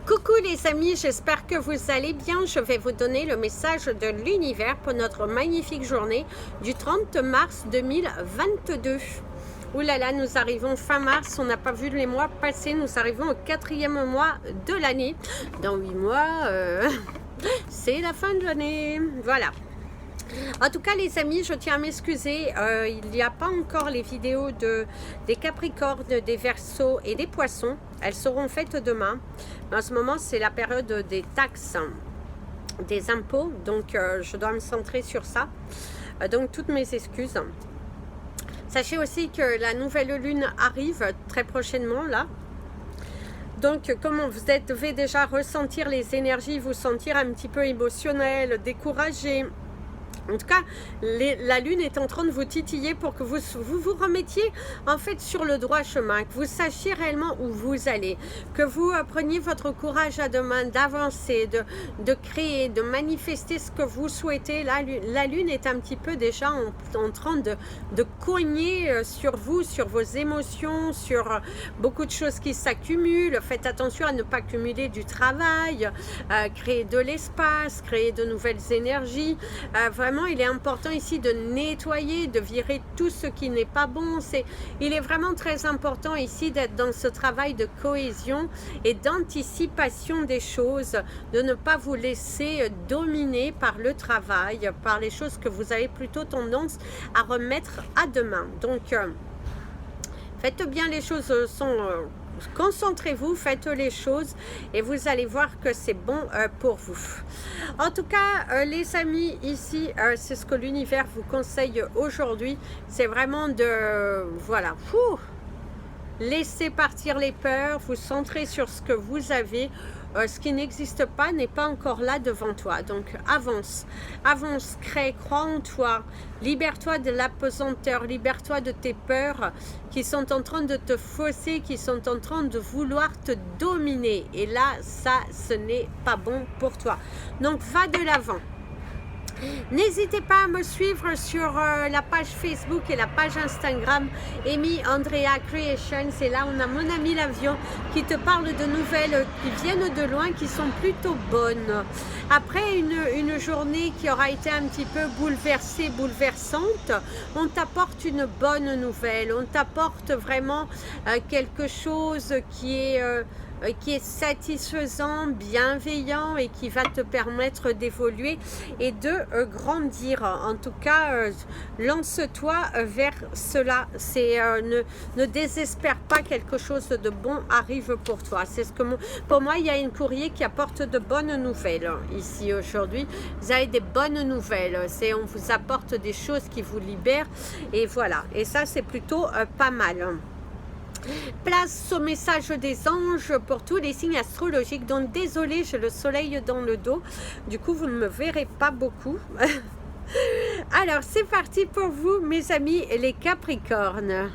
Coucou les amis, j'espère que vous allez bien. Je vais vous donner le message de l'univers pour notre magnifique journée du 30 mars 2022. Ouh là là, nous arrivons fin mars, on n'a pas vu les mois passer, nous arrivons au 4e mois de l'année. Dans 8 mois, c'est la fin de l'année. Voilà. En tout cas les amis, je tiens à m'excuser, il n'y a pas encore les vidéos des Capricornes, des Verseaux et des Poissons. Elles seront faites demain. En ce moment c'est la période des taxes, des impôts, donc je dois me centrer sur ça. Donc toutes mes excuses. Sachez aussi que la nouvelle lune arrive très prochainement là. Donc, comme vous devez déjà ressentir les énergies, vous sentir un petit peu émotionnel, découragé. En tout cas, la lune est en train de vous titiller pour que vous remettiez en fait sur le droit chemin, que vous sachiez réellement où vous allez, que vous preniez votre courage à deux mains, d'avancer, de créer, de manifester ce que vous souhaitez. La lune est un petit peu déjà en train de cogner sur vous, sur vos émotions, sur beaucoup de choses qui s'accumulent. Faites attention à ne pas cumuler du travail, créer de l'espace, créer de nouvelles énergies. Vraiment, il est important ici de nettoyer, de virer tout ce qui n'est pas bon. Il est vraiment très important ici d'être dans ce travail de cohésion et d'anticipation des choses, de ne pas vous laisser dominer par le travail, par les choses que vous avez plutôt tendance à remettre à demain. Donc, faites bien les choses, concentrez-vous, faites les choses et vous allez voir que c'est bon pour vous. En tout cas, les amis, ici, c'est ce que l'univers vous conseille aujourd'hui. C'est vraiment de, voilà, laissez partir les peurs, vous centrer sur ce que vous avez. Ce qui n'existe pas n'est pas encore là devant toi. Donc avance, avance, crée, crois en toi, libère-toi de l'apesanteur, libère-toi de tes peurs qui sont en train de te fausser, qui sont en train de vouloir te dominer. Et là, ça, ce n'est pas bon pour toi. Donc va de l'avant. N'hésitez pas à me suivre sur la page Facebook et la page Instagram Amy Andrea Creation. C'est là on a mon ami l'avion qui te parle de nouvelles qui viennent de loin, qui sont plutôt bonnes. Après une journée qui aura été un petit peu bouleversée, bouleversante, on t'apporte une bonne nouvelle. On t'apporte vraiment quelque chose qui est satisfaisant, bienveillant et qui va te permettre d'évoluer et de grandir. En tout cas, lance-toi vers cela. Ne désespère pas, quelque chose de bon arrive pour toi. C'est ce que pour moi, il y a une courrier qui apporte de bonnes nouvelles ici aujourd'hui. Vous avez des bonnes nouvelles. On vous apporte des choses qui vous libèrent et voilà. Et ça, c'est plutôt pas mal. Place au message des anges pour tous les signes astrologiques. Donc désolé, j'ai le soleil dans le dos, du coup vous ne me verrez pas beaucoup. Alors c'est parti pour vous mes amis les Capricornes.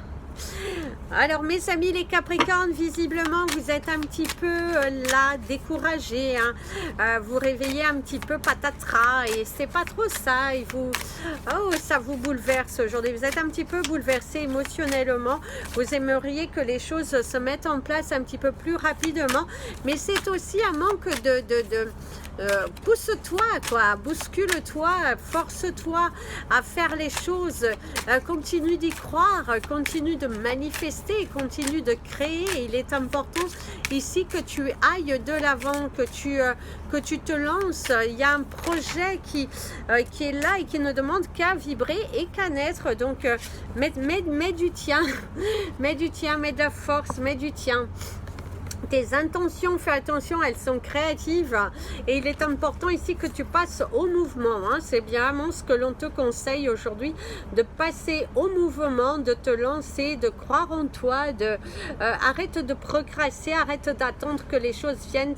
Alors mes amis les Capricornes, visiblement vous êtes un petit peu là découragés, hein. Vous réveillez un petit peu patatras et c'est pas trop ça, et ça vous bouleverse aujourd'hui, vous êtes un petit peu bouleversé émotionnellement, vous aimeriez que les choses se mettent en place un petit peu plus rapidement, mais c'est aussi un manque pousse-toi quoi, bouscule-toi, force-toi à faire les choses, continue d'y croire, continue de manifester, continue de créer. Il est important ici que tu ailles de l'avant, que tu te lances. Il y a un projet qui est là et qui ne demande qu'à vibrer et qu'à naître. Donc mets du tien, mets de la force, mets du tien. Tes intentions, fais attention, elles sont créatives et il est important ici que tu passes au mouvement, hein. C'est vraiment ce que l'on te conseille aujourd'hui, de passer au mouvement, de te lancer, de croire en toi, arrête de procrastiner, arrête d'attendre que les choses viennent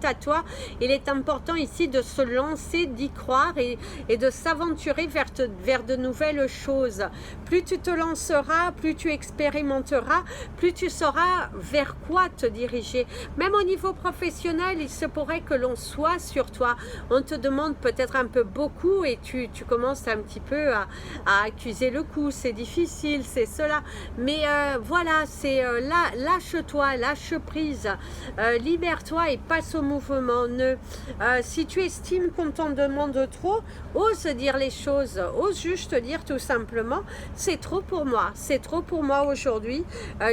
à toi. Il est important ici de se lancer, d'y croire et de s'aventurer vers de nouvelles choses. Plus tu te lanceras, plus tu expérimenteras, plus tu sauras vers quoi te diriger. diriger. Même au niveau professionnel, il se pourrait que l'on soit sur toi. On te demande peut-être un peu beaucoup et tu commences un petit peu à accuser le coup. C'est difficile, c'est cela. Mais voilà, c'est lâche-toi, lâche prise. Libère-toi et passe au mouvement. Si tu estimes qu'on t'en demande trop, ose dire les choses. Ose juste dire tout simplement, c'est trop pour moi. C'est trop pour moi aujourd'hui.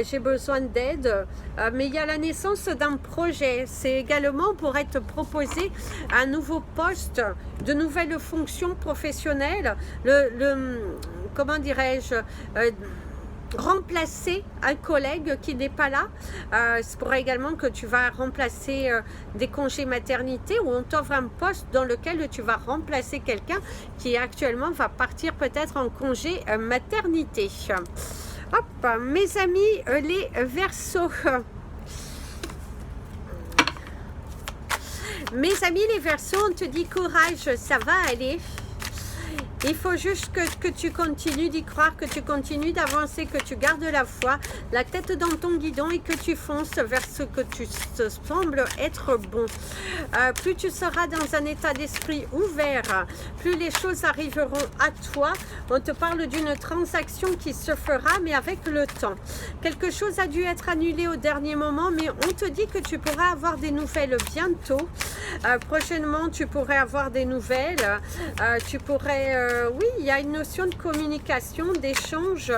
J'ai besoin d'aide. Mais il y a la naissance d'un projet. C'est également pour être proposé un nouveau poste, de nouvelles fonctions professionnelles, comment dirais-je, remplacer un collègue qui n'est pas là. C'est pour également que tu vas remplacer des congés maternité, ou on t'offre un poste dans lequel tu vas remplacer quelqu'un qui actuellement va partir peut-être en congé maternité. Hop, mes amis, les Verseaux. Mes amis les Verseaux, on te dit courage, ça va aller. Il faut juste que tu continues d'y croire, que tu continues d'avancer, que tu gardes la foi, la tête dans ton guidon et que tu fonces vers ce que tu te sembles être bon. Plus tu seras dans un état d'esprit ouvert, plus les choses arriveront à toi. On te parle d'une transaction qui se fera, mais avec le temps. Quelque chose a dû être annulé au dernier moment, mais on te dit que tu pourras avoir des nouvelles bientôt. Prochainement, tu pourrais avoir des nouvelles. Tu pourrais... oui, il y a une notion de communication, d'échange.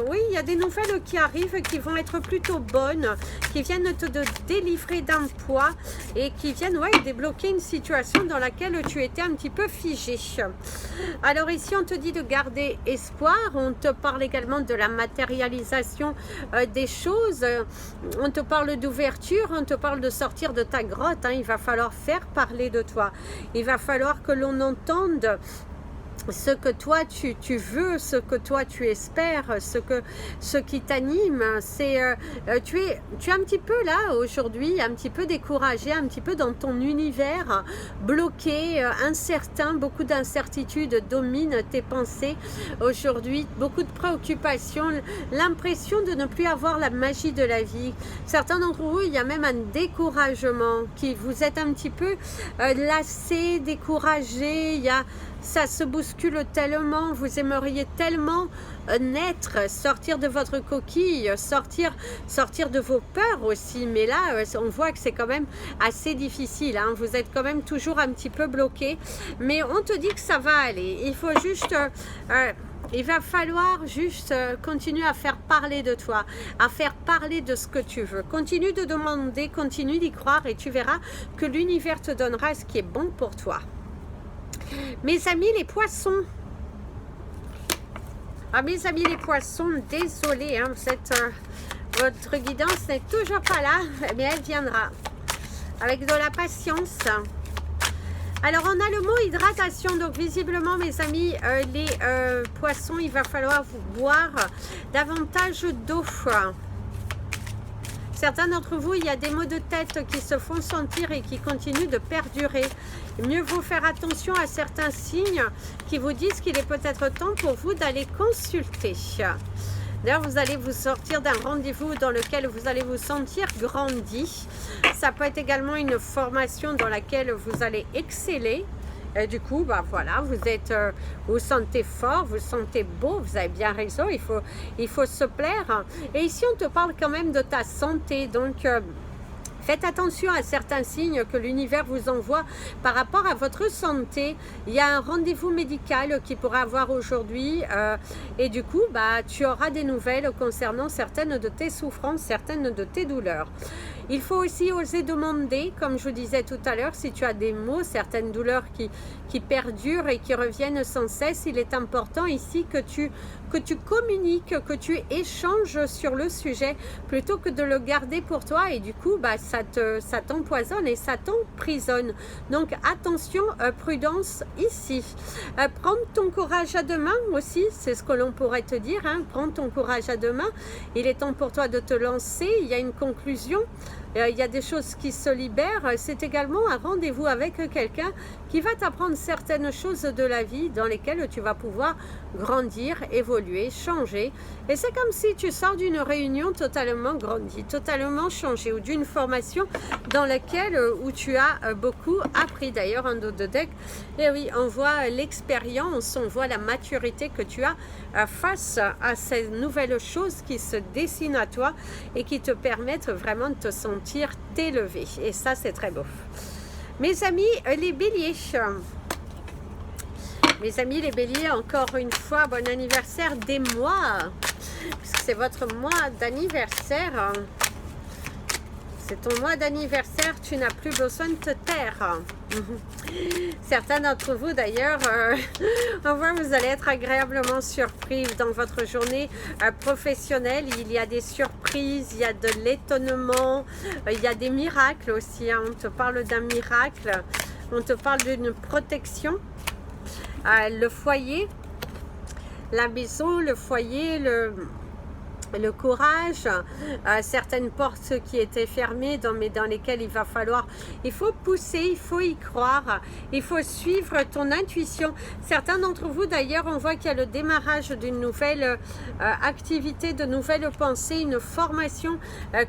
Oui, il y a des nouvelles qui arrivent qui vont être plutôt bonnes, qui viennent te délivrer d'un poids et qui viennent débloquer une situation dans laquelle tu étais un petit peu figé. Alors ici, on te dit de garder espoir. On te parle également de la matérialisation des choses. On te parle d'ouverture, on te parle de sortir de ta grotte. Il va falloir faire parler de toi. Il va falloir que l'on entende ce que toi tu veux, ce que toi tu espères, ce qui t'anime. C'est tu es un petit peu là aujourd'hui, un petit peu découragé, un petit peu dans ton univers, bloqué, incertain. Beaucoup d'incertitudes dominent tes pensées aujourd'hui, beaucoup de préoccupations, l'impression de ne plus avoir la magie de la vie. Certains d'entre vous, il y a même un découragement, qui vous êtes un petit peu lassé, découragé. Ça se bouscule tellement, vous aimeriez tellement naître, sortir de votre coquille, sortir de vos peurs aussi. Mais là, on voit que c'est quand même assez difficile. Vous êtes quand même toujours un petit peu bloqué. Mais on te dit que ça va aller. Il faut juste... il va falloir juste continuer à faire parler de toi, à faire parler de ce que tu veux. Continue de demander, continue d'y croire et tu verras que l'univers te donnera ce qui est bon pour toi. Mes amis les poissons, mes amis les poissons, désolé, votre guidance n'est toujours pas là, mais elle viendra avec de la patience. Alors on a le mot hydratation, donc visiblement mes amis les poissons, il va falloir vous boire davantage d'eau. Certains d'entre vous, il y a des maux de tête qui se font sentir et qui continuent de perdurer. Mieux vaut faire attention à certains signes qui vous disent qu'il est peut-être temps pour vous d'aller consulter. D'ailleurs, vous allez vous sortir d'un rendez-vous dans lequel vous allez vous sentir grandi. Ça peut être également une formation dans laquelle vous allez exceller. Et du coup, voilà, vous sentez fort, vous sentez beau, vous avez bien raison, il faut se plaire. Et ici, on te parle quand même de ta santé, donc faites attention à certains signes que l'univers vous envoie par rapport à votre santé. Il y a un rendez-vous médical qui pourra avoir aujourd'hui et du coup, tu auras des nouvelles concernant certaines de tes souffrances, certaines de tes douleurs. Il faut aussi oser demander, comme je vous disais tout à l'heure, si tu as des maux, certaines douleurs qui perdurent et qui reviennent sans cesse. Il est important ici que tu communiques, que tu échanges sur le sujet plutôt que de le garder pour toi et du coup ça t'empoisonne et ça t'emprisonne. Donc attention, prudence ici. Prendre ton courage à deux mains aussi, c'est ce que l'on pourrait te dire. Prends ton courage à deux mains. Il est temps pour toi de te lancer. Il y a une conclusion. il y a des choses qui se libèrent. C'est également un rendez-vous avec quelqu'un qui va t'apprendre certaines choses de la vie dans lesquelles tu vas pouvoir grandir, évoluer, changer. Et c'est comme si tu sors d'une réunion totalement grandie, totalement changée, ou d'une formation dans laquelle où tu as beaucoup appris. D'ailleurs, un dos de deck, et oui, on voit l'expérience, on voit la maturité que tu as face à ces nouvelles choses qui se dessinent à toi et qui te permettent vraiment de te sentir t'élever. Et ça, c'est très beau. Mes amis, les béliers. Mes amis les béliers, encore une fois, bon anniversaire des mois, puisque c'est votre mois d'anniversaire. C'est ton mois d'anniversaire, tu n'as plus besoin de te taire. Certains d'entre vous d'ailleurs, on voit que vous allez être agréablement surpris dans votre journée professionnelle. Il y a des surprises, il y a de l'étonnement, il y a des miracles aussi. Hein. On te parle d'un miracle, on te parle d'une protection. Le foyer, la maison, le foyer, le courage, certaines portes qui étaient fermées mais dans lesquelles il faut pousser, il faut y croire, il faut suivre ton intuition. Certains d'entre vous d'ailleurs, on voit qu'il y a le démarrage d'une nouvelle activité, de nouvelles pensées, une formation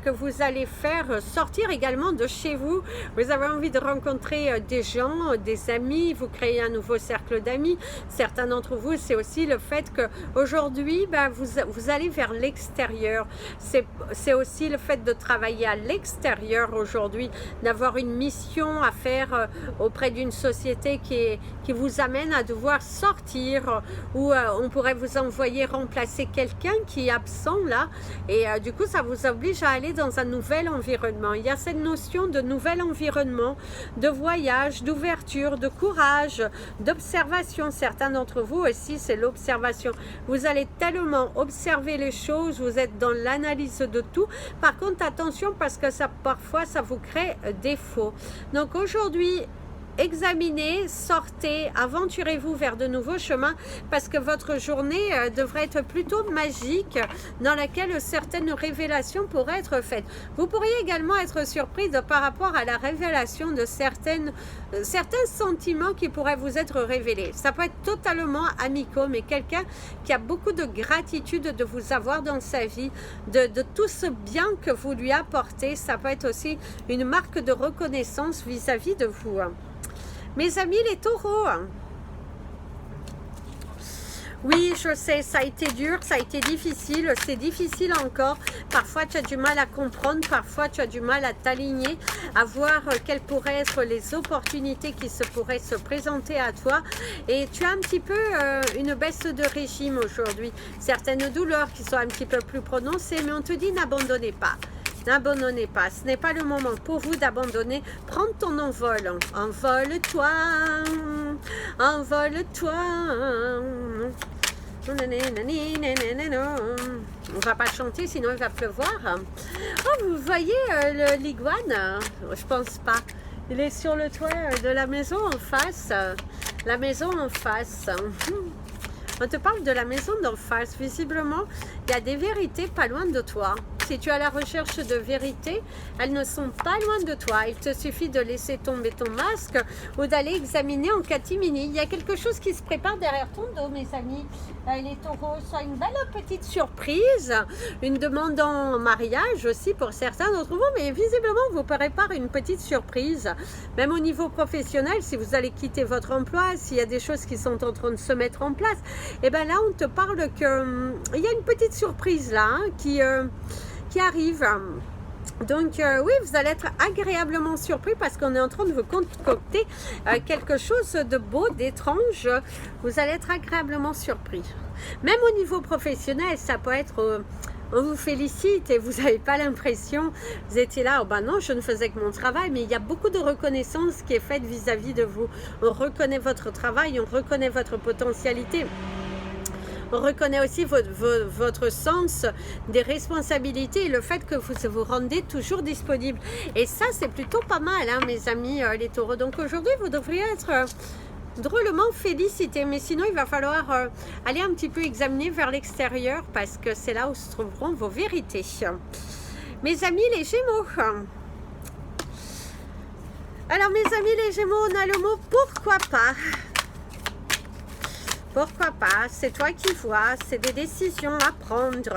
que vous allez faire sortir également de chez vous. Vous avez envie de rencontrer des gens, des amis, vous créez un nouveau cercle d'amis. Certains d'entre vous, c'est aussi le fait qu'aujourd'hui, vous allez vers l'extérieur. C'est aussi le fait de travailler à l'extérieur aujourd'hui, d'avoir une mission à faire auprès d'une société qui vous amène à devoir sortir, ou on pourrait vous envoyer remplacer quelqu'un qui est absent là, et du coup ça vous oblige à aller dans un nouvel environnement. Il y a cette notion de nouvel environnement, de voyage, d'ouverture, de courage, d'observation. Certains d'entre vous aussi, c'est l'observation. Vous allez tellement observer les choses, vous êtes dans l'analyse de tout. Par contre, attention, parce que parfois, ça vous crée défaut. Donc aujourd'hui, examinez, sortez, aventurez-vous vers de nouveaux chemins, parce que votre journée devrait être plutôt magique, dans laquelle certaines révélations pourraient être faites. Vous pourriez également être surpris par rapport à la révélation de certains sentiments qui pourraient vous être révélés. Ça peut être totalement amical, mais quelqu'un qui a beaucoup de gratitude de vous avoir dans sa vie, de tout ce bien que vous lui apportez. Ça peut être aussi une marque de reconnaissance vis-à-vis de vous. Mes amis les taureaux, oui, je sais, ça a été dur, ça a été difficile, c'est difficile encore. Parfois, tu as du mal à comprendre, parfois, tu as du mal à t'aligner, à voir quelles pourraient être les opportunités qui pourraient se présenter à toi. Et tu as un petit peu une baisse de régime aujourd'hui. Certaines douleurs qui sont un petit peu plus prononcées, mais on te dit n'abandonnez pas. N'abandonnez pas, ce n'est pas le moment pour vous d'abandonner. Prends ton envol, envole-toi, envole-toi. On va pas chanter, sinon il va pleuvoir. Oh, vous voyez l'iguane? Je pense pas. Il est sur le toit de la maison en face. La maison en face. On te parle de la maison d'en face. Visiblement, il y a des vérités pas loin de toi. Si tu es à la recherche de vérités, elles ne sont pas loin de toi. Il te suffit de laisser tomber ton masque ou d'aller examiner en catimini. Il y a quelque chose qui se prépare derrière ton dos, mes amis. Les taureaux, soit une belle petite surprise, une demande en mariage aussi pour certains d'entre vous, mais visiblement, vous prépare une petite surprise. Même au niveau professionnel, si vous allez quitter votre emploi, s'il y a des choses qui sont en train de se mettre en place, et bien là, on te parle qu'il y a une petite surprise là, hein, qui arrive. Donc oui, vous allez être agréablement surpris parce qu'on est en train de vous concocter quelque chose de beau, d'étrange. Vous allez être agréablement surpris. Même au niveau professionnel, ça peut être... on vous félicite et vous n'avez pas l'impression, vous étiez là, oh ben non, je ne faisais que mon travail, mais il y a beaucoup de reconnaissance qui est faite vis-à-vis de vous. On reconnaît votre travail, on reconnaît votre potentialité. On reconnaît aussi votre sens des responsabilités et le fait que vous vous rendez toujours disponible. Et ça, c'est plutôt pas mal, hein, mes amis les taureaux. Donc aujourd'hui, vous devriez être drôlement félicité. Mais sinon, il va falloir aller un petit peu examiner vers l'extérieur parce que c'est là où se trouveront vos vérités. Mes amis les Gémeaux. Alors mes amis les Gémeaux, on a le mot pourquoi pas. Pourquoi pas, c'est toi qui vois, c'est des décisions à prendre,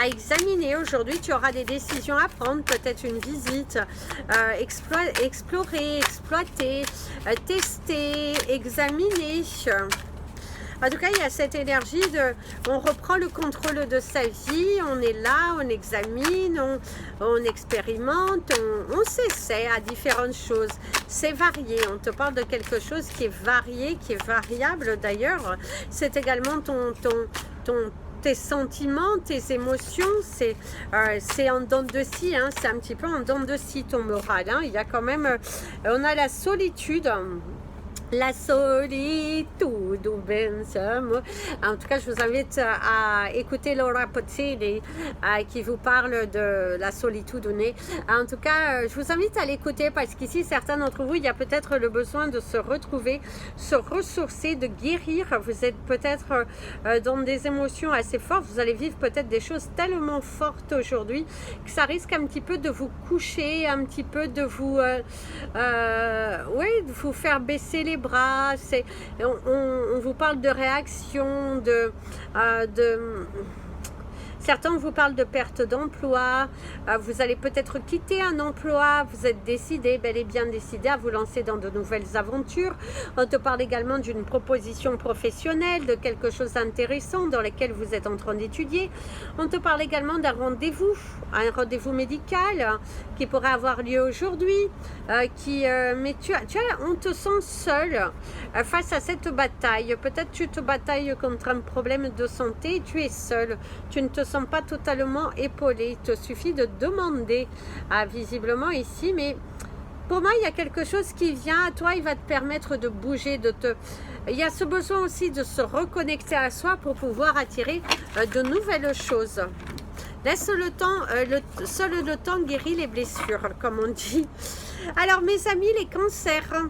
à examiner. Aujourd'hui, tu auras des décisions à prendre, peut-être une visite, explorer, exploiter, tester, examiner. En tout cas, il y a cette énergie de, on reprend le contrôle de sa vie, on est là, on examine, on expérimente, on s'essaie à différentes choses. C'est varié, on te parle de quelque chose qui est varié, qui est variable d'ailleurs. C'est également tes sentiments, tes émotions, c'est en dents de scie, hein, c'est un petit peu en dents de scie ton moral. Hein. Il y a quand même, on a la solitude. La solitude, en tout cas, je vous invite à écouter Laura Pausini qui vous parle de la solitude. En tout cas, je vous invite à l'écouter parce qu'ici, certains d'entre vous, il y a peut-être le besoin de se retrouver, se ressourcer, de guérir. Vous êtes peut-être dans des émotions assez fortes. Vous allez vivre peut-être des choses tellement fortes aujourd'hui que ça risque un petit peu de vous coucher, un petit peu de vous, oui, de vous faire baisser les bras. On vous parle de réaction, certains vous parlent de perte d'emploi, vous allez peut-être quitter un emploi, vous êtes décidé, bel et bien décidé à vous lancer dans de nouvelles aventures. On te parle également d'une proposition professionnelle, de quelque chose d'intéressant dans lequel vous êtes en train d'étudier. On te parle également d'un rendez-vous, un rendez-vous médical qui pourrait avoir lieu aujourd'hui, mais on te sent seul face à cette bataille. Peut-être tu te batailles contre un problème de santé, tu es seul, tu ne te sens pas totalement épaulé, il te suffit de demander, visiblement ici, mais pour moi il y a quelque chose qui vient à toi, il va te permettre de bouger, il y a ce besoin aussi de se reconnecter à soi pour pouvoir attirer de nouvelles choses. Laisse le temps, seul le temps guérit les blessures, comme on dit. Alors mes amis les cancers,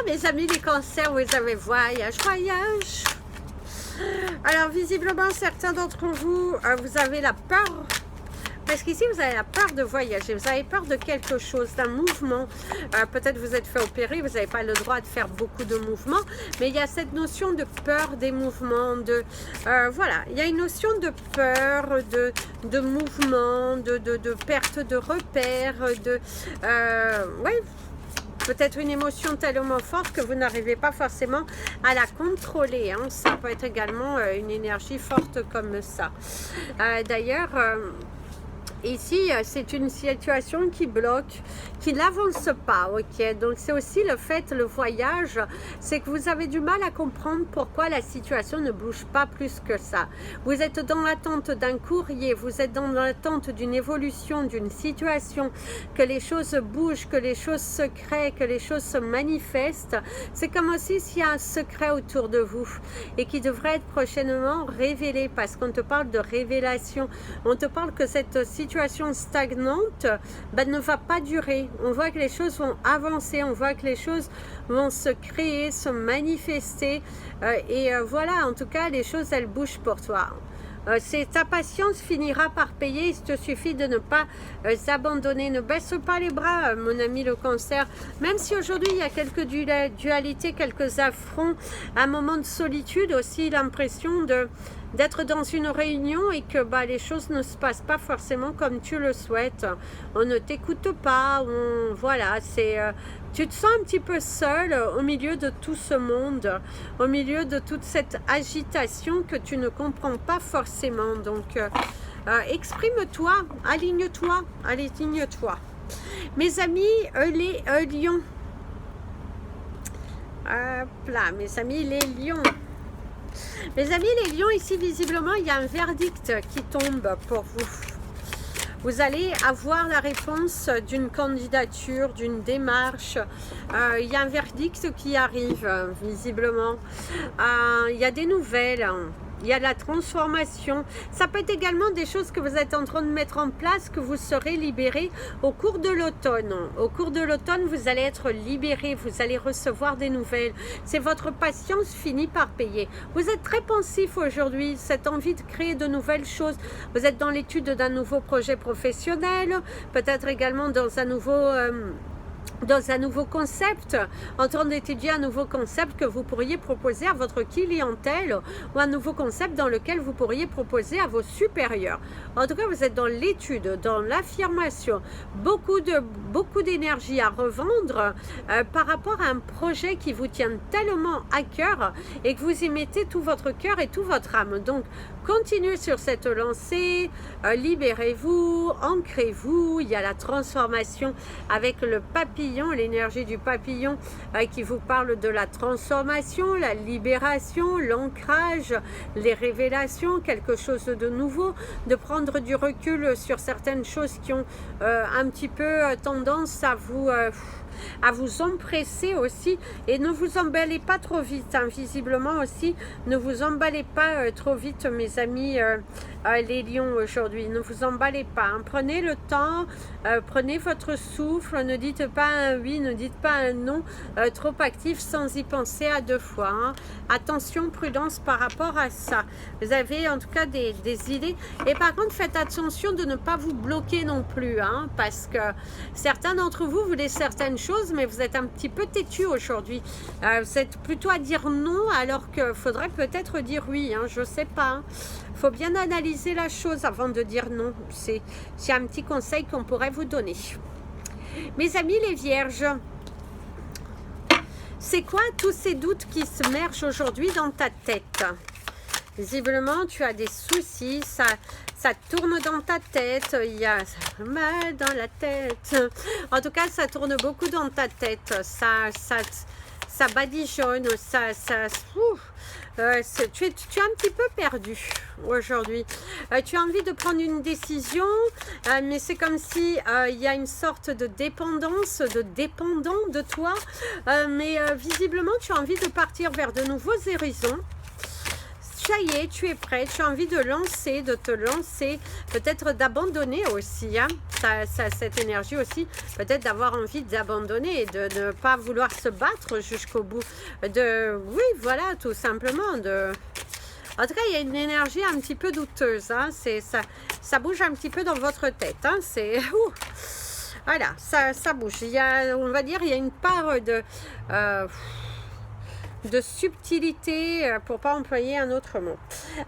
mes amis les cancers, vous avez voyage. Alors visiblement certains d'entre vous, vous avez la peur, parce qu'ici vous avez la peur de voyager, vous avez peur de quelque chose, d'un mouvement. Peut-être vous êtes fait opérer, vous n'avez pas le droit de faire beaucoup de mouvements, mais il y a cette notion de peur des mouvements, voilà, il y a une notion de peur, de mouvement, de perte de repères, ouais, peut-être une émotion tellement forte que vous n'arrivez pas forcément à la contrôler. Hein. Ça peut être également une énergie forte comme ça. D'ailleurs, ici, c'est une situation qui bloque, qui n'avance pas, ok? Donc, c'est aussi le fait, le voyage, c'est que vous avez du mal à comprendre pourquoi la situation ne bouge pas plus que ça. Vous êtes dans l'attente d'un courrier, vous êtes dans l'attente d'une évolution, d'une situation, que les choses bougent, que les choses se créent, que les choses se manifestent. C'est comme aussi s'il y a un secret autour de vous et qui devrait être prochainement révélé, parce qu'on te parle de révélation. On te parle que cette situation stagnante ne va pas durer. On voit que les choses vont avancer, on voit que les choses vont se créer, se manifester, voilà, en tout cas les choses elles bougent pour toi. Ta patience finira par payer, il te suffit de ne pas abandonner, ne baisse pas les bras mon ami le cancer, même si aujourd'hui il y a quelques dualités, quelques affronts, un moment de solitude aussi, l'impression d'être dans une réunion et que les choses ne se passent pas forcément comme tu le souhaites, on ne t'écoute pas, voilà, tu te sens un petit peu seul au milieu de tout ce monde, au milieu de toute cette agitation que tu ne comprends pas forcément. Donc, exprime-toi, aligne-toi, aligne-toi. Mes amis, les lions. Hop là, mes amis, les lions. Mes amis, les lions, ici, visiblement, il y a un verdict qui tombe pour vous. Vous allez avoir la réponse d'une candidature, d'une démarche. Il y a un verdict qui arrive, visiblement. Il y a des nouvelles. il y a la transformation. Ça peut être également des choses que vous êtes en train de mettre en place, que vous serez libéré au cours de l'automne. Au cours de l'automne, vous allez être libéré, vous allez recevoir des nouvelles. C'est votre patience finit par payer. Vous êtes très pensif aujourd'hui, cette envie de créer de nouvelles choses. Vous êtes dans l'étude d'un nouveau projet professionnel, peut-être également dans un nouveau concept, en train d'étudier un nouveau concept que vous pourriez proposer à votre clientèle ou un nouveau concept dans lequel vous pourriez proposer à vos supérieurs. En tout cas, vous êtes dans l'étude, dans l'affirmation, beaucoup d'énergie à revendre par rapport à un projet qui vous tient tellement à cœur et que vous y mettez tout votre cœur et toute votre âme. Donc, continuez sur cette lancée, libérez-vous, ancrez-vous, il y a la transformation avec le papillon, l'énergie du papillon qui vous parle de la transformation, la libération, l'ancrage, les révélations, quelque chose de nouveau, de prendre du recul sur certaines choses qui ont un petit peu tendance à vous empresser aussi, et ne vous emballez pas trop vite, hein. Visiblement aussi, ne vous emballez pas trop vite mes amis les lions aujourd'hui, ne vous emballez pas, hein. Prenez le temps, prenez votre souffle, ne dites pas un oui, ne dites pas un non trop actif sans y penser à deux fois, hein. Attention, prudence par rapport à ça. Vous avez en tout cas des idées, et par contre faites attention de ne pas vous bloquer non plus, hein, parce que certains d'entre vous voulaient certaines choses, mais vous êtes un petit peu têtu aujourd'hui. Vous êtes plutôt à dire non alors qu'il faudrait peut-être dire oui, hein, je sais pas, hein. Faut bien analyser la chose avant de dire non. C'est un petit conseil qu'on pourrait vous donner. Mes amis les vierges, c'est quoi tous ces doutes qui se mergent aujourd'hui dans ta tête? Visiblement, tu as des soucis, ça tourne dans ta tête, il y a mal dans la tête. En tout cas, ça tourne beaucoup dans ta tête, ça badigeonne, tu es un petit peu perdu aujourd'hui. Tu as envie de prendre une décision, mais c'est comme si il y a une sorte de dépendance, de dépendant de toi. Mais visiblement, tu as envie de partir vers de nouveaux horizons. Ça y est, tu es prêt, tu as envie de te lancer, peut-être d'abandonner aussi, hein. Cette énergie aussi, peut-être d'avoir envie d'abandonner et de ne pas vouloir se battre jusqu'au bout. Oui, voilà, tout simplement. En tout cas, il y a une énergie un petit peu douteuse, hein. Ça bouge un petit peu dans votre tête, hein. Voilà, ça bouge. On va dire, il y a une part de subtilité, pour pas employer un autre mot.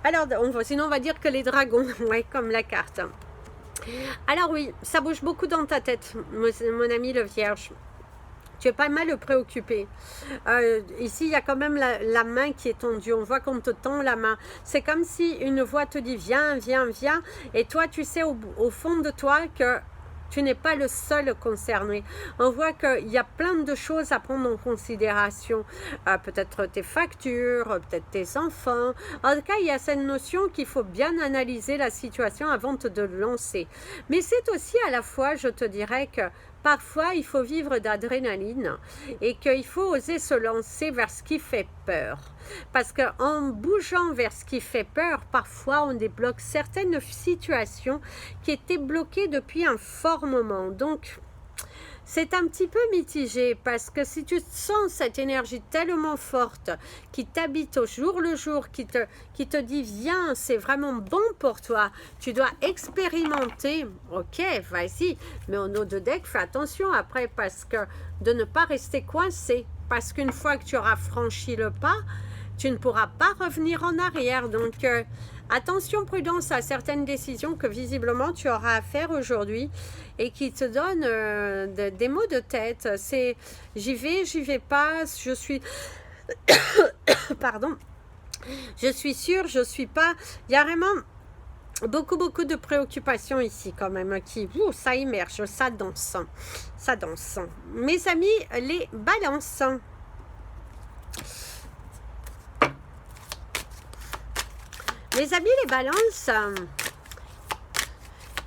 Alors, sinon on va dire que les dragons, ouais, comme la carte. Alors oui, ça bouge beaucoup dans ta tête, mon ami le vierge. Tu es pas mal préoccupé. Ici, il y a quand même la main qui est tendue. On voit qu'on te tend la main. C'est comme si une voix te dit viens, viens, viens. Et toi, tu sais au fond de toi que tu n'es pas le seul concerné. On voit qu'il y a plein de choses à prendre en considération. Peut-être tes factures, peut-être tes enfants. En tout cas, il y a cette notion qu'il faut bien analyser la situation avant de lancer. Mais c'est aussi à la fois, je te dirais que parfois, il faut vivre d'adrénaline et qu'il faut oser se lancer vers ce qui fait peur. Parce qu'en bougeant vers ce qui fait peur, parfois on débloque certaines situations qui étaient bloquées depuis un fort moment. Donc, c'est un petit peu mitigé parce que si tu sens cette énergie tellement forte qui t'habite au jour le jour, qui te dit viens, c'est vraiment bon pour toi, tu dois expérimenter, ok, vas-y, mais en eau de deck, fais attention après parce que de ne pas rester coincé, parce qu'une fois que tu auras franchi le pas, tu ne pourras pas revenir en arrière. Donc, attention, prudence à certaines décisions que visiblement tu auras à faire aujourd'hui et qui te donnent des maux de tête. C'est j'y vais pas, je suis... Pardon. Je suis sûre, je suis pas... Il y a vraiment beaucoup de préoccupations ici quand même qui... ça émerge, ça danse. Ça danse. Mes amis, les balances. Les amis, les balances,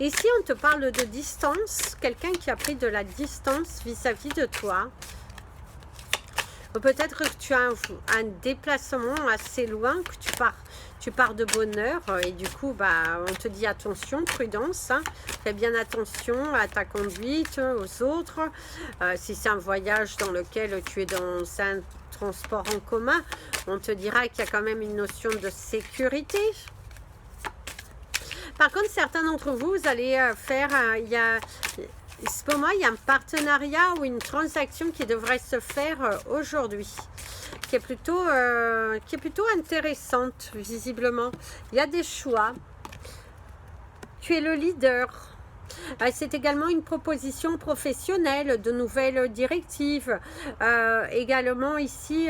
ici on te parle de distance, quelqu'un qui a pris de la distance vis-à-vis de toi. Ou peut-être que tu as un déplacement assez loin, que tu pars de bonne heure et du coup, bah, on te dit attention, prudence. Hein. Fais bien attention à ta conduite, aux autres. Si c'est un voyage dans lequel tu es dans un transport en commun, on te dira qu'il y a quand même une notion de sécurité. Par contre, certains d'entre vous, vous allez faire, pour moi, il y a un partenariat ou une transaction qui devrait se faire aujourd'hui, qui est plutôt intéressante, visiblement. Il y a des choix. Tu es le leader. C'est également une proposition professionnelle, de nouvelles directives. Également ici,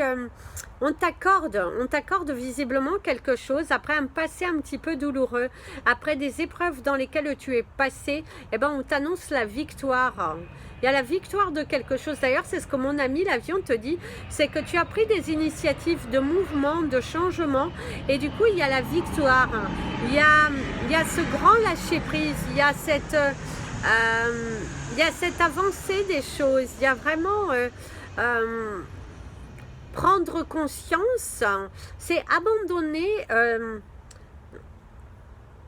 on t'accorde visiblement quelque chose après un passé un petit peu douloureux, après des épreuves dans lesquelles tu es passé, eh ben, on t'annonce la victoire. Il y a la victoire de quelque chose. D'ailleurs, c'est ce que mon ami l'avion te dit, c'est que tu as pris des initiatives de mouvement, de changement, et du coup, il y a la victoire. Il y a ce grand lâcher-prise, il y a cette avancée des choses, il y a vraiment prendre conscience, c'est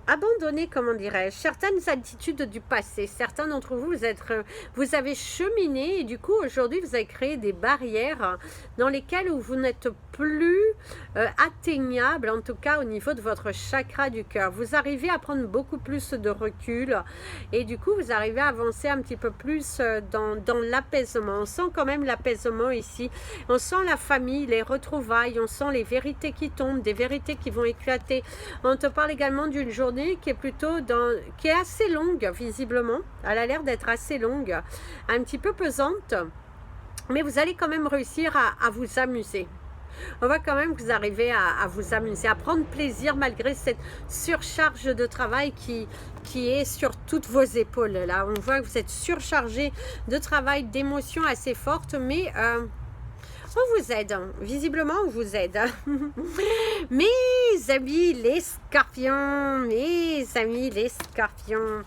abandonner, comment dirais-je, certaines attitudes du passé. Certains d'entre vous, vous avez cheminé et du coup, aujourd'hui, vous avez créé des barrières dans lesquelles vous n'êtes plus atteignable, en tout cas au niveau de votre chakra du cœur. Vous arrivez à prendre beaucoup plus de recul et du coup, vous arrivez à avancer un petit peu plus dans l'apaisement. On sent quand même l'apaisement ici. On sent la famille, les retrouvailles, on sent les vérités qui tombent, des vérités qui vont éclater. On te parle également d'une journée qui est assez longue visiblement, elle a l'air d'être assez longue, un petit peu pesante, mais vous allez quand même réussir à vous amuser. On voit quand même que vous arrivez à vous amuser, à prendre plaisir malgré cette surcharge de travail qui est sur toutes vos épaules. Là, on voit que vous êtes surchargé de travail, d'émotions assez fortes, mais on vous aide, visiblement on vous aide. Mes amis les scorpions, mes amis les scorpions,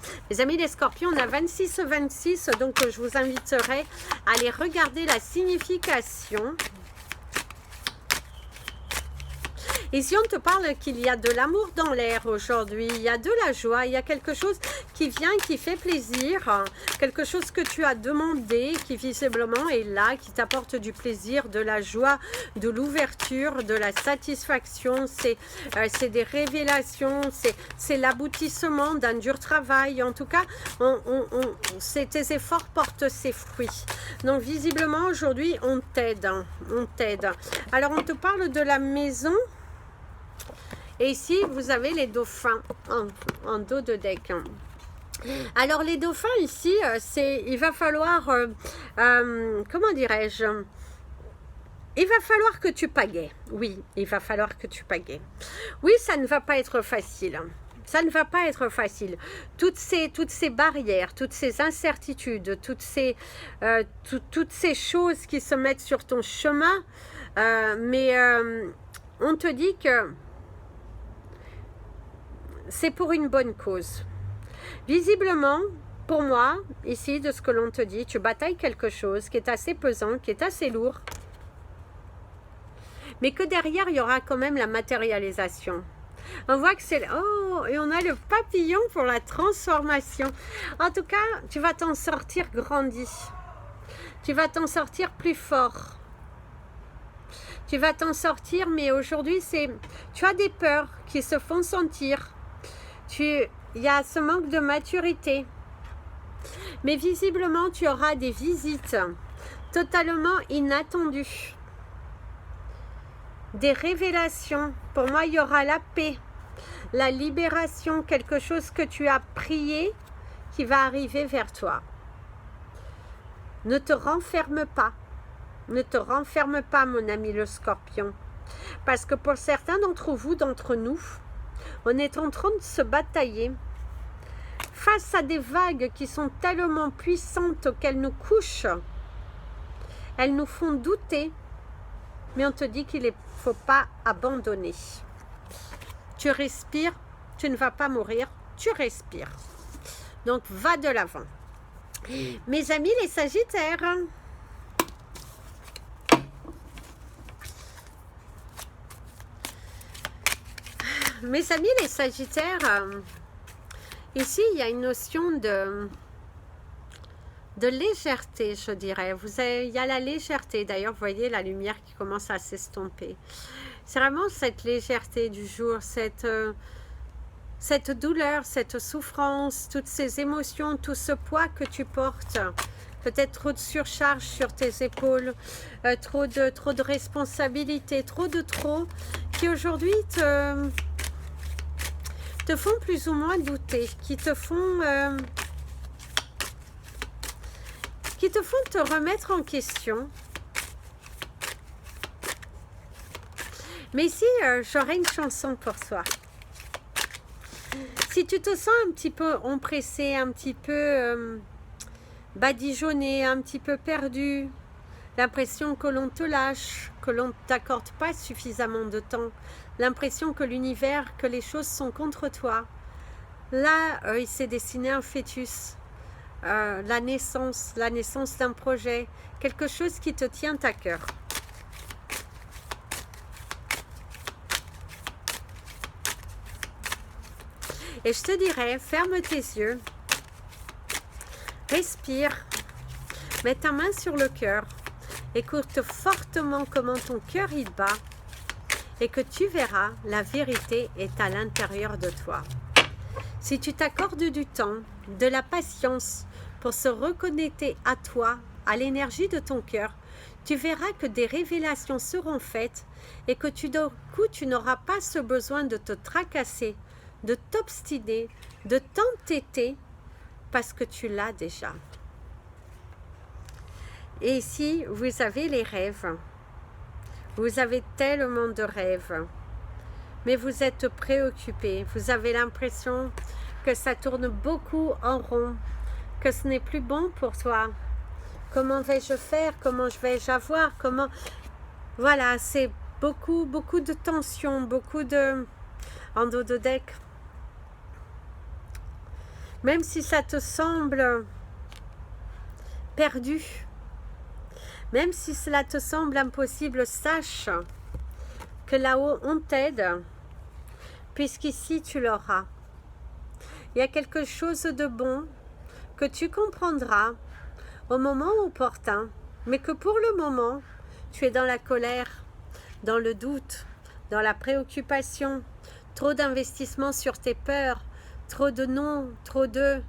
on a 26-26, donc je vous inviterai à aller regarder la signification. Ici, on te parle qu'il y a de l'amour dans l'air aujourd'hui, il y a de la joie, il y a quelque chose qui vient, qui fait plaisir, quelque chose que tu as demandé, qui visiblement est là, qui t'apporte du plaisir, de la joie, de l'ouverture, de la satisfaction, c'est des révélations, c'est l'aboutissement d'un dur travail. En tout cas, tes efforts portent ses fruits. Donc, visiblement, aujourd'hui, on t'aide, on t'aide. Alors, on te parle de la maison. Et ici, vous avez les dauphins en dos de deck. Alors, les dauphins ici, il va falloir, comment dirais-je, il va falloir que tu pagaies. Oui, il va falloir que tu pagaies. Oui, ça ne va pas être facile. Ça ne va pas être facile. Toutes ces barrières, toutes ces incertitudes, toutes ces choses qui se mettent sur ton chemin, on te dit que c'est pour une bonne cause. Visiblement, pour moi, ici, de ce que l'on te dit, tu batailles quelque chose qui est assez pesant, qui est assez lourd, mais que derrière, il y aura quand même la matérialisation. On voit que c'est... Oh, et on a le papillon pour la transformation. En tout cas, tu vas t'en sortir grandi. Tu vas t'en sortir plus fort. Tu vas t'en sortir, mais aujourd'hui, tu as des peurs qui se font sentir. Il y a ce manque de maturité. Mais visiblement, tu auras des visites totalement inattendues. Des révélations. Pour moi, il y aura la paix, la libération, quelque chose que tu as prié qui va arriver vers toi. Ne te renferme pas. Ne te renferme pas, mon ami le scorpion. Parce que pour certains d'entre vous, d'entre nous, on est en train de se batailler face à des vagues qui sont tellement puissantes qu'elles nous couchent. Elles nous font douter. Mais on te dit qu'il ne faut pas abandonner. Tu respires, tu ne vas pas mourir, tu respires. Donc, va de l'avant. Mes amis les Sagittaires, mes amis les Sagittaires, ici il y a une notion de légèreté, je dirais. Il y a la légèreté. D'ailleurs, vous voyez la lumière qui commence à s'estomper. C'est vraiment cette légèreté du jour, cette douleur, cette souffrance, toutes ces émotions, tout ce poids que tu portes. Peut-être trop de surcharge sur tes épaules, trop de responsabilités, trop, qui aujourd'hui te font plus ou moins douter, qui te font te remettre en question. Mais ici, j'aurais une chanson pour toi. Si tu te sens un petit peu empressé, un petit peu badigeonné, un petit peu perdu, l'impression que l'on te lâche, que l'on ne t'accorde pas suffisamment de temps, l'impression que l'univers, que les choses sont contre toi, là, il s'est dessiné un fœtus. La naissance d'un projet, quelque chose qui te tient à cœur. Et je te dirais, ferme tes yeux, respire, mets ta main sur le cœur, écoute fortement comment ton cœur il bat et que tu verras, la vérité est à l'intérieur de toi. Si tu t'accordes du temps, de la patience pour se reconnecter à toi, à l'énergie de ton cœur, tu verras que des révélations seront faites et que d'un coup, tu n'auras pas ce besoin de te tracasser, de t'obstiner, de t'entêter parce que tu l'as déjà. Et ici, vous avez les rêves. Vous avez tellement de rêves. Mais vous êtes préoccupé. Vous avez l'impression que ça tourne beaucoup en rond, que ce n'est plus bon pour toi. Comment vais-je faire? Comment vais-je avoir? Comment... Voilà, c'est beaucoup de tension, beaucoup de... En dos de deck. Même si ça te semble perdu, même si cela te semble impossible, sache que là-haut, on t'aide, puisqu'ici, tu l'auras. Il y a quelque chose de bon que tu comprendras au moment opportun, mais que pour le moment, tu es dans la colère, dans le doute, dans la préoccupation, trop d'investissement sur tes peurs, trop de non, trop de...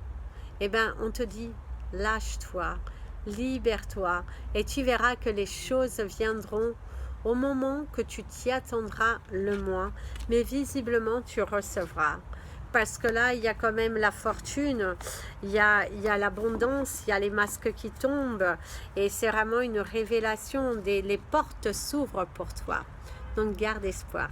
Eh bien, on te dit, lâche-toi, libère-toi, et tu verras que les choses viendront au moment que tu t'y attendras le moins, mais visiblement, tu recevras. Parce que là, il y a quand même la fortune, il y a l'abondance, il y a les masques qui tombent, et c'est vraiment une révélation, les portes s'ouvrent pour toi. Donc, garde espoir.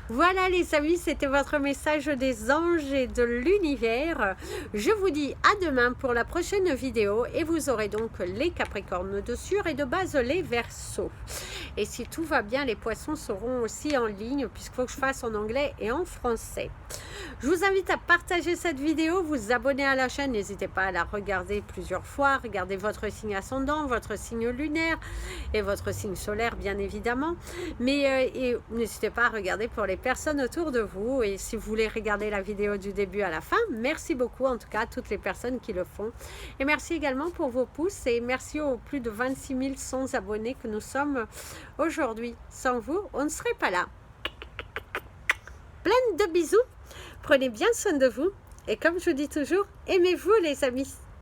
Voilà les amis, c'était votre message des anges et de l'univers. Je vous dis à demain pour la prochaine vidéo et vous aurez donc les Capricornes dessus et de base les Verseaux. Et si tout va bien, les Poissons seront aussi en ligne puisqu'il faut que je fasse en anglais et en français. Je vous invite à partager cette vidéo, vous abonner à la chaîne, n'hésitez pas à la regarder plusieurs fois, regardez votre signe ascendant, votre signe lunaire et votre signe solaire bien évidemment. Mais n'hésitez pas à regarder pour les personnes autour de vous et si vous voulez regarder la vidéo du début à la fin, merci beaucoup en tout cas à toutes les personnes qui le font. Et merci également pour vos pouces et merci aux plus de 26 100 abonnés que nous sommes aujourd'hui. Sans vous, on ne serait pas là. Plein de bisous. Prenez bien soin de vous et comme je vous dis toujours, aimez-vous les amis.